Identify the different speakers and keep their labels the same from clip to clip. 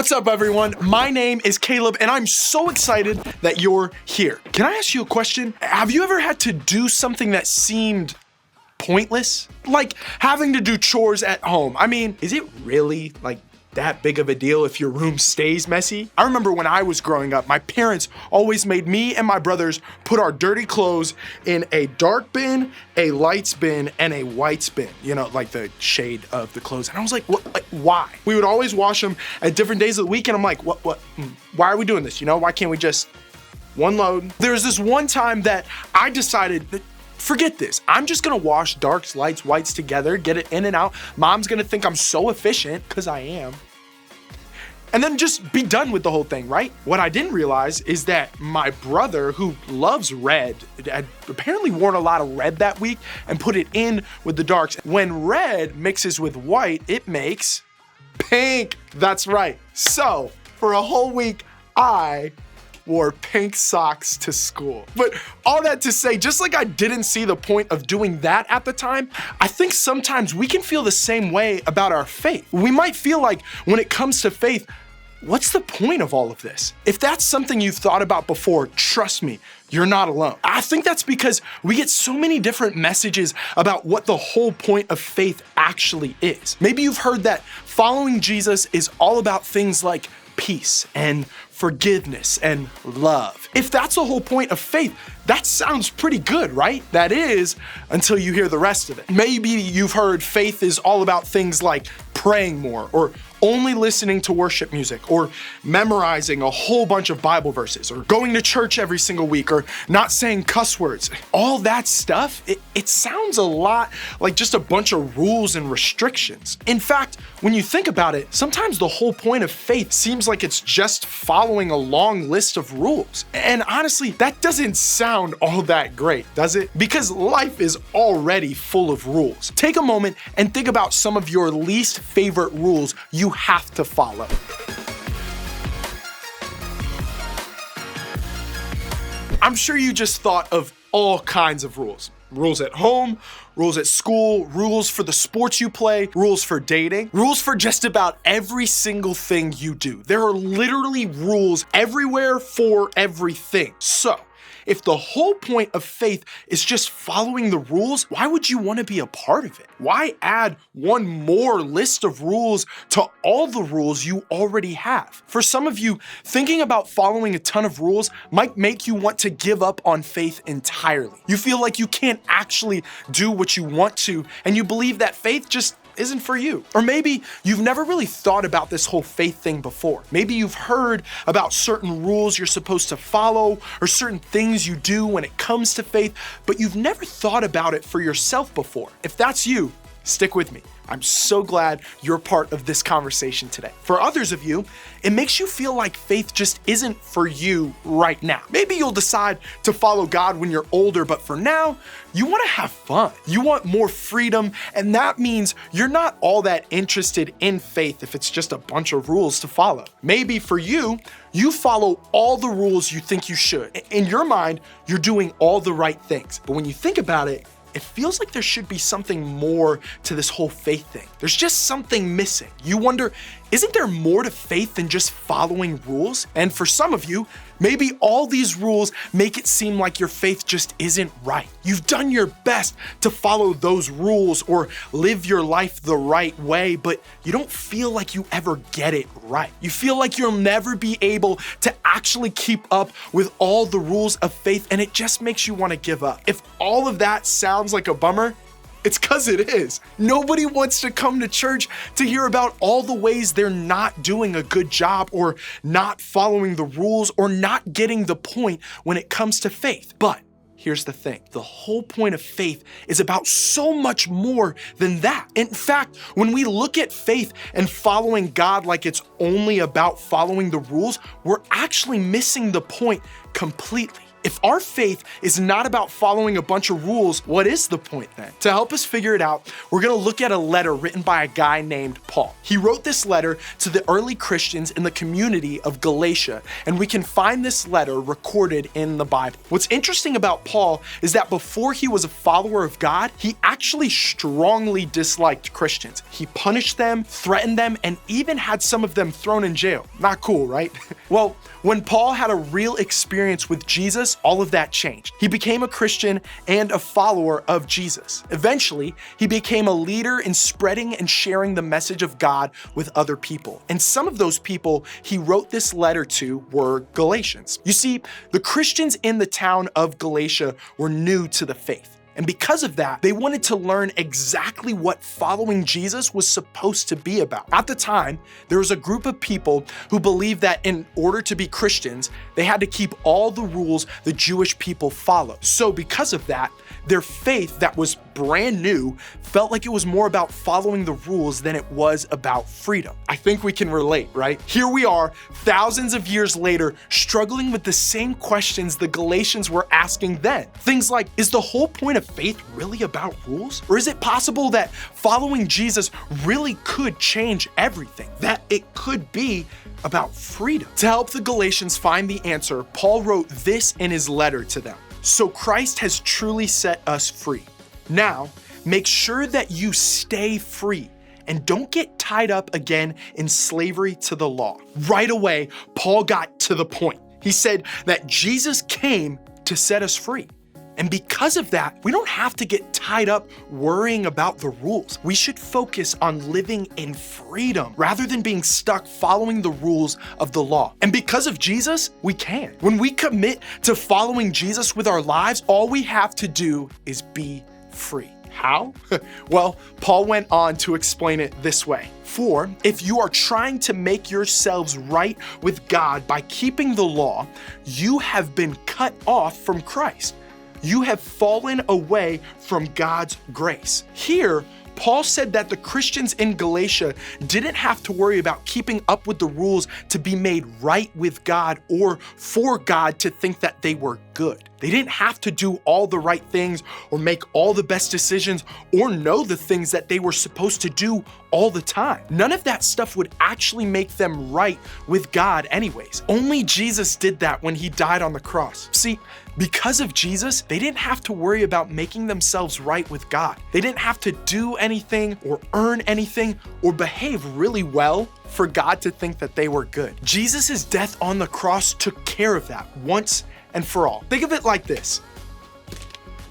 Speaker 1: What's up, everyone? My name is Caleb, and I'm so excited that you're here. Can I ask you a question? Have you ever had to do something that seemed pointless? Like having to do chores at home. I mean, is it really that big of a deal if your room stays messy? I remember when I was growing up, my parents always made me and my brothers put our dirty clothes in a dark bin, a lights bin, and a whites bin. You know, like the shade of the clothes. And I was like, what? Like, why? We would always wash them at different days of the week, and I'm like, what? Why are we doing this? You know, why can't we just one load? There was this one time that I decided that forget this. I'm just gonna wash darks, lights, whites together, get it in and out. Mom's gonna think I'm so efficient, because I am. And then just be done with the whole thing, right? What I didn't realize is that my brother, who loves red, had apparently worn a lot of red that week and put it in with the darks. When red mixes with white, it makes pink. That's right. So for a whole week, I wore pink socks to school. But all that to say, just like I didn't see the point of doing that at the time, I think sometimes we can feel the same way about our faith. We might feel like when it comes to faith, what's the point of all of this? If that's something you've thought about before, trust me, you're not alone. I think that's because we get so many different messages about what the whole point of faith actually is. Maybe you've heard that following Jesus is all about things like peace and forgiveness and love. If that's the whole point of faith, that sounds pretty good, right? That is, until you hear the rest of it. Maybe you've heard faith is all about things like praying more, or only listening to worship music, or memorizing a whole bunch of Bible verses, or going to church every single week, or not saying cuss words. All that stuff, it sounds a lot like just a bunch of rules and restrictions. In fact, when you think about it, sometimes the whole point of faith seems like it's just following a long list of rules. And honestly, that doesn't sound all that great, does it? Because life is already full of rules. Take a moment and think about some of your least favorite rules you have to follow. I'm sure you just thought of all kinds of rules. Rules at home, rules at school, rules for the sports you play, rules for dating, rules for just about every single thing you do. There are literally rules everywhere for everything. So, if the whole point of faith is just following the rules, why would you want to be a part of it? Why add one more list of rules to all the rules you already have? For some of you, thinking about following a ton of rules might make you want to give up on faith entirely. You feel like you can't actually do what you want to, and you believe that faith just isn't for you. Or maybe you've never really thought about this whole faith thing before. Maybe you've heard about certain rules you're supposed to follow, or certain things you do when it comes to faith, but you've never thought about it for yourself before. If that's you, stick with me. I'm so glad you're part of this conversation today. For others of you, it makes you feel like faith just isn't for you right now. Maybe you'll decide to follow God when you're older, but for now, you want to have fun. You want more freedom, and that means you're not all that interested in faith if it's just a bunch of rules to follow. Maybe for you, you follow all the rules you think you should. In your mind, you're doing all the right things. But when you think about it, it feels like there should be something more to this whole faith thing. There's just something missing. You wonder, isn't there more to faith than just following rules? And for some of you, maybe all these rules make it seem like your faith just isn't right. You've done your best to follow those rules or live your life the right way, but you don't feel like you ever get it right. You feel like you'll never be able to actually keep up with all the rules of faith, and it just makes you want to give up. If all of that sounds like a bummer, it's because it is. Nobody wants to come to church to hear about all the ways they're not doing a good job, or not following the rules, or not getting the point when it comes to faith. But here's the thing. The whole point of faith is about so much more than that. In fact, when we look at faith and following God like it's only about following the rules, we're actually missing the point completely. If our faith is not about following a bunch of rules, what is the point then? To help us figure it out, we're gonna look at a letter written by a guy named Paul. He wrote this letter to the early Christians in the community of Galatia, and we can find this letter recorded in the Bible. What's interesting about Paul is that before he was a follower of God, he actually strongly disliked Christians. He punished them, threatened them, and even had some of them thrown in jail. Not cool, right? Well, when Paul had a real experience with Jesus, all of that changed. He became a Christian and a follower of Jesus. Eventually, he became a leader in spreading and sharing the message of God with other people. And some of those people he wrote this letter to were Galatians. You see, the Christians in the town of Galatia were new to the faith. And because of that, they wanted to learn exactly what following Jesus was supposed to be about. At the time, there was a group of people who believed that in order to be Christians, they had to keep all the rules the Jewish people followed. So because of that, their faith that was brand new felt like it was more about following the rules than it was about freedom. I think we can relate, right? Here we are, thousands of years later, struggling with the same questions the Galatians were asking then. Things like, is the whole point of faith really about rules? Or is it possible that following Jesus really could change everything? That it could be about freedom? To help the Galatians find the answer, Paul wrote this in his letter to them. So Christ has truly set us free. Now, make sure that you stay free and don't get tied up again in slavery to the law. Right away, Paul got to the point. He said that Jesus came to set us free. And because of that, we don't have to get tied up worrying about the rules. We should focus on living in freedom rather than being stuck following the rules of the law. And because of Jesus, we can. When we commit to following Jesus with our lives, all we have to do is be free. How? Well, Paul went on to explain it this way. For if you are trying to make yourselves right with God by keeping the law, you have been cut off from Christ. You have fallen away from God's grace. Here, Paul said that the Christians in Galatia didn't have to worry about keeping up with the rules to be made right with God or for God to think that they were good. They didn't have to do all the right things or make all the best decisions or know the things that they were supposed to do all the time. None of that stuff would actually make them right with God anyways. Only Jesus did that when he died on the cross. See, because of Jesus, they didn't have to worry about making themselves right with God. They didn't have to do anything or earn anything or behave really well for God to think that they were good. Jesus' death on the cross took care of that once and for all. Think of it like this.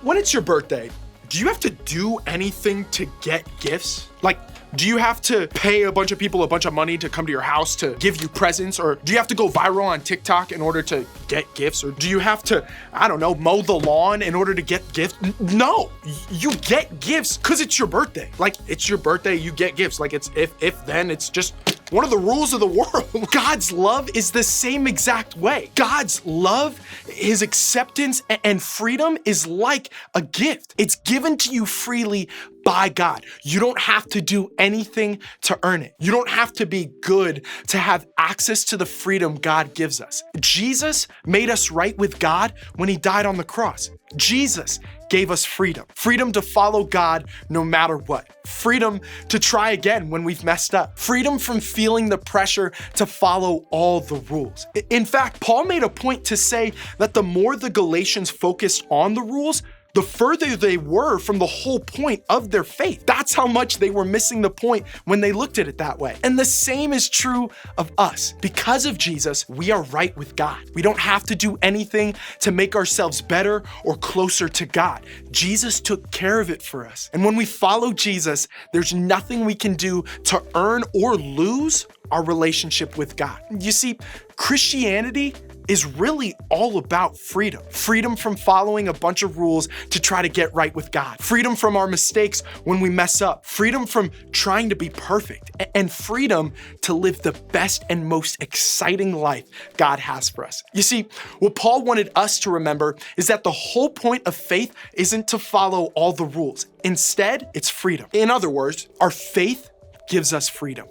Speaker 1: When it's your birthday, do you have to do anything to get gifts? Like, do you have to pay a bunch of people a bunch of money to come to your house to give you presents? Or do you have to go viral on TikTok in order to get gifts? Or do you have to, I don't know, mow the lawn in order to get gifts? No, you get gifts because it's your birthday. Like, it's your birthday, you get gifts. Like, it's if then, it's just one of the rules of the world. God's love is the same exact way. God's love, his acceptance and freedom is like a gift. It's given to you freely by God. You don't have to do anything to earn it. You don't have to be good to have access to the freedom God gives us. Jesus made us right with God when he died on the cross. Jesus gave us freedom. Freedom to follow God no matter what. Freedom to try again when we've messed up. Freedom from feeling the pressure to follow all the rules. In fact, Paul made a point to say that the more the Galatians focused on the rules, the further they were from the whole point of their faith. That's how much they were missing the point when they looked at it that way. And the same is true of us. Because of Jesus, we are right with God. We don't have to do anything to make ourselves better or closer to God. Jesus took care of it for us. And when we follow Jesus, there's nothing we can do to earn or lose our relationship with God. You see, Christianity is really all about freedom. Freedom from following a bunch of rules to try to get right with God. Freedom from our mistakes when we mess up. Freedom from trying to be perfect. And freedom to live the best and most exciting life God has for us. You see, what Paul wanted us to remember is that the whole point of faith isn't to follow all the rules. Instead, it's freedom. In other words, our faith gives us freedom.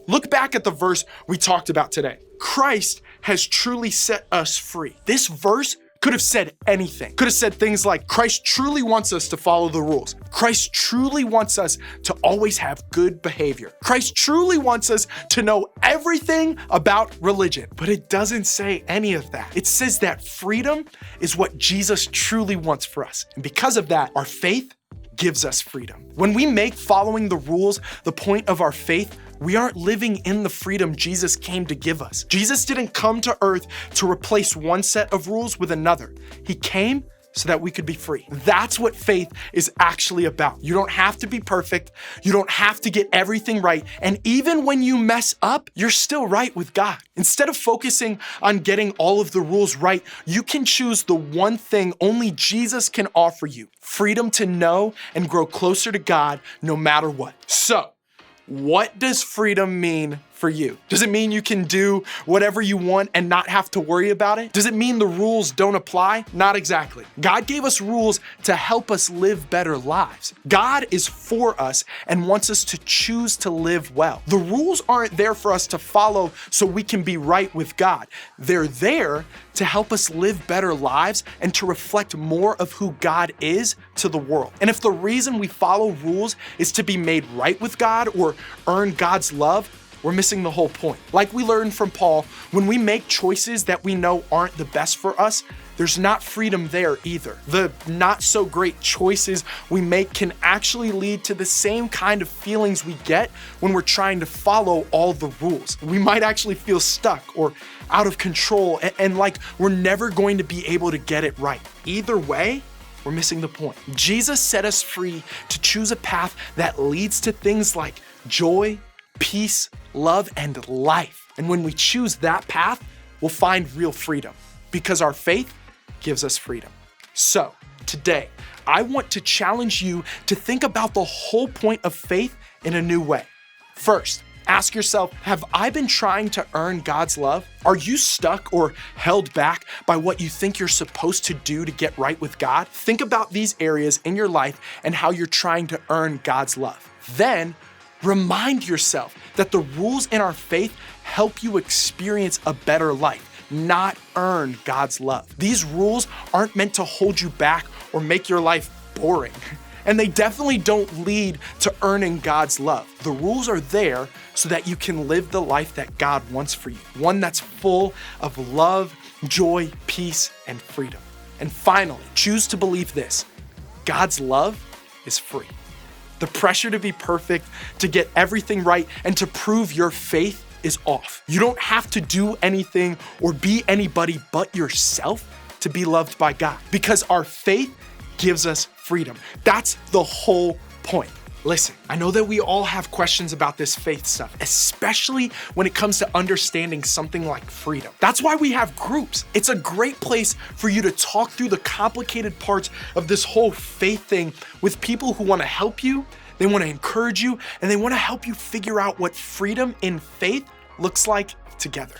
Speaker 1: Look back at the verse we talked about today. Christ has truly set us free. This verse Could have said anything. Could have said things like, Christ truly wants us to follow the rules. Christ truly wants us to always have good behavior. Christ truly wants us to know everything about religion. But it doesn't say any of that. It says that freedom is what Jesus truly wants for us. And because of that, our faith gives us freedom. When we make following the rules the point of our faith, we aren't living in the freedom Jesus came to give us. Jesus didn't come to earth to replace one set of rules with another. He came so that we could be free. That's what faith is actually about. You don't have to be perfect. You don't have to get everything right. And even when you mess up, you're still right with God. Instead of focusing on getting all of the rules right, you can choose the one thing only Jesus can offer you: freedom to know and grow closer to God no matter what. So, what does freedom mean for you? Does it mean you can do whatever you want and not have to worry about it? Does it mean the rules don't apply? Not exactly. God gave us rules to help us live better lives. God is for us and wants us to choose to live well. The rules aren't there for us to follow so we can be right with God. They're there to help us live better lives and to reflect more of who God is to the world. And if the reason we follow rules is to be made right with God or earn God's love, we're missing the whole point. Like we learned from Paul, when we make choices that we know aren't the best for us, there's not freedom there either. The not so great choices we make can actually lead to the same kind of feelings we get when we're trying to follow all the rules. We might actually feel stuck or out of control and like we're never going to be able to get it right. Either way, we're missing the point. Jesus set us free to choose a path that leads to things like joy, peace, love, and life. And when we choose that path, we'll find real freedom because our faith gives us freedom. So today, I want to challenge you to think about the whole point of faith in a new way. First, ask yourself, have I been trying to earn God's love? Are you stuck or held back by what you think you're supposed to do to get right with God? Think about these areas in your life and how you're trying to earn God's love. Then, remind yourself that the rules in our faith help you experience a better life, not earn God's love. These rules aren't meant to hold you back or make your life boring. And they definitely don't lead to earning God's love. The rules are there so that you can live the life that God wants for you, one that's full of love, joy, peace, and freedom. And finally, choose to believe this: God's love is free. The pressure to be perfect, to get everything right, and to prove your faith is off. You don't have to do anything or be anybody but yourself to be loved by God, because our faith gives us freedom. That's the whole point. Listen, I know that we all have questions about this faith stuff, especially when it comes to understanding something like freedom. That's why we have groups. It's a great place for you to talk through the complicated parts of this whole faith thing with people who want to help you, they want to encourage you, and they want to help you figure out what freedom in faith looks like together.